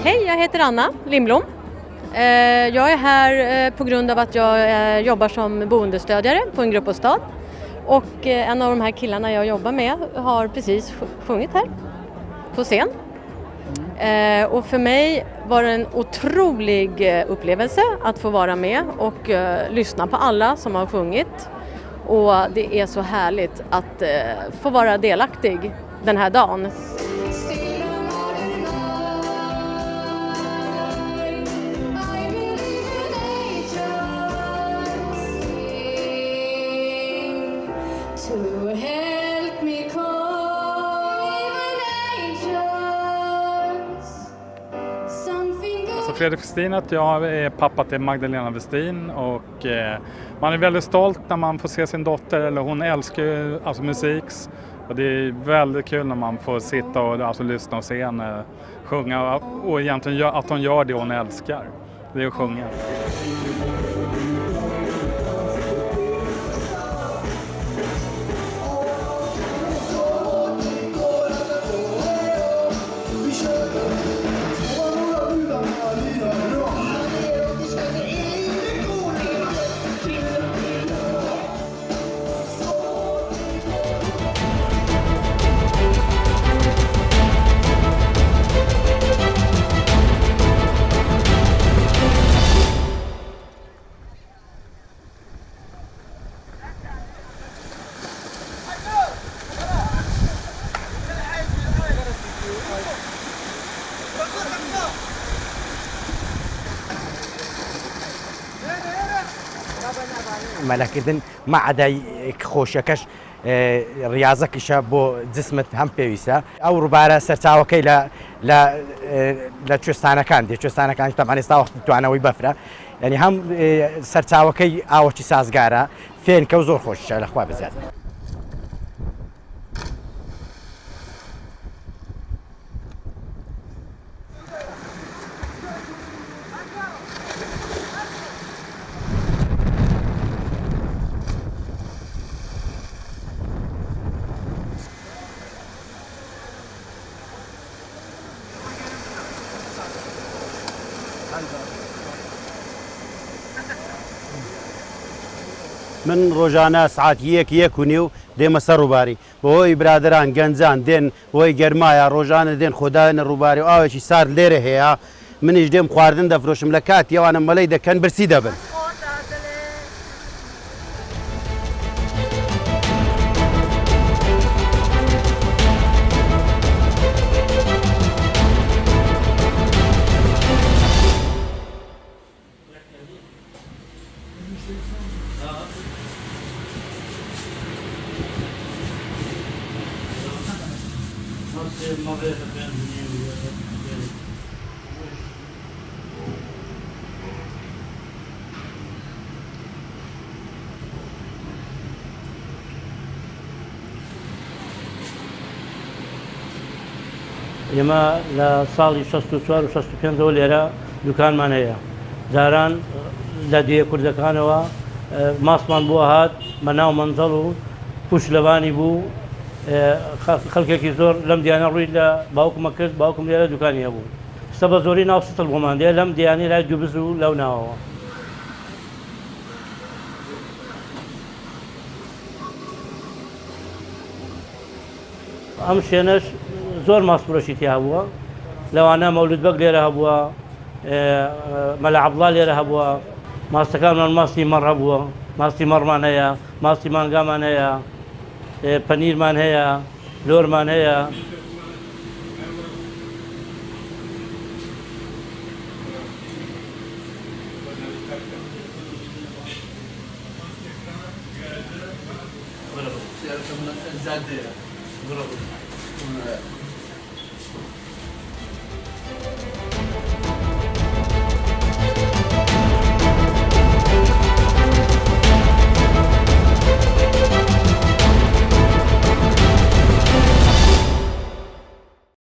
Hej, jag heter Anna Lindblom. Jag är här på grund av att jag jobbar som boendestödjare på en gruppbostad. Och en av de här killarna jag jobbar med har precis sjungit här på scen. Och för mig var det en otrolig upplevelse att få vara med och lyssna på alla som har sjungit. Och det är så härligt att få vara delaktig den här dagen. Fredrik Westin, jag är pappa till Magdalena Westin och man är väldigt stolt när man får se sin dotter, eller hon älskar ju alltså musik, och det är väldigt kul när man får sitta och alltså lyssna och se henne sjunga och egentligen att hon gör det hon älskar, det är att sjunga. مەلەکردن مەعدای خۆشیەکەش ریاضەکیشە بۆ جسمت هەم پێویستە ئەو ڕووبارە سەرچاوەکەی لە کوێستانەکان دێ کوێستانەکان تەمان ئێستا وەختی توانەوەی بەفرە یعنی هەم سەرچاوەکەی ئاوەکی سازگارە فێنکە و زۆر خۆشیە لەخوا بزیات. من ڕۆژانە سعات یەک و نیو دێمە سەر ڕووباری بەهۆی برادران گەنجان دێن بۆی گەرمایە ڕۆژانە دێن خۆدانە ڕووباری و ئاوێکی سارد لێرە هەیە منیش دێم خواردن دەفرۆشم لە کاتی ئەوانە مەلەی دەکەن برسی دەبن. ئێمە لە ساڵی 64 و 65 لێرە دوکانمان هەیە جاران لە دیێ کوردەکانەوە ماسمان بووە هات بە ناو مەنزەڵ و پوش لەبانی بوو خەڵکێکی زۆر لەم دیانە ڕووی لە باوکمە کرد باوکم لێرە دوکانی هەبوو سە بە زۆری ناو ستڵ بۆمان دێ لەم دیانی لای دووبز و لەو ناوەوە ئەم شوێنەش زۆر ماسپرۆشی تیا هەبووە لەوانە مەولود بەگ لێرە هەبووە مەلا عەبدوڵڵا لێرە هەبووە ماستەکانمان ماستی مەڕ هەبووە ماستی مەڕمان هەیە ماستی مانگامان هەیە پەنیرمان هەیە لۆرمان هەیە زاد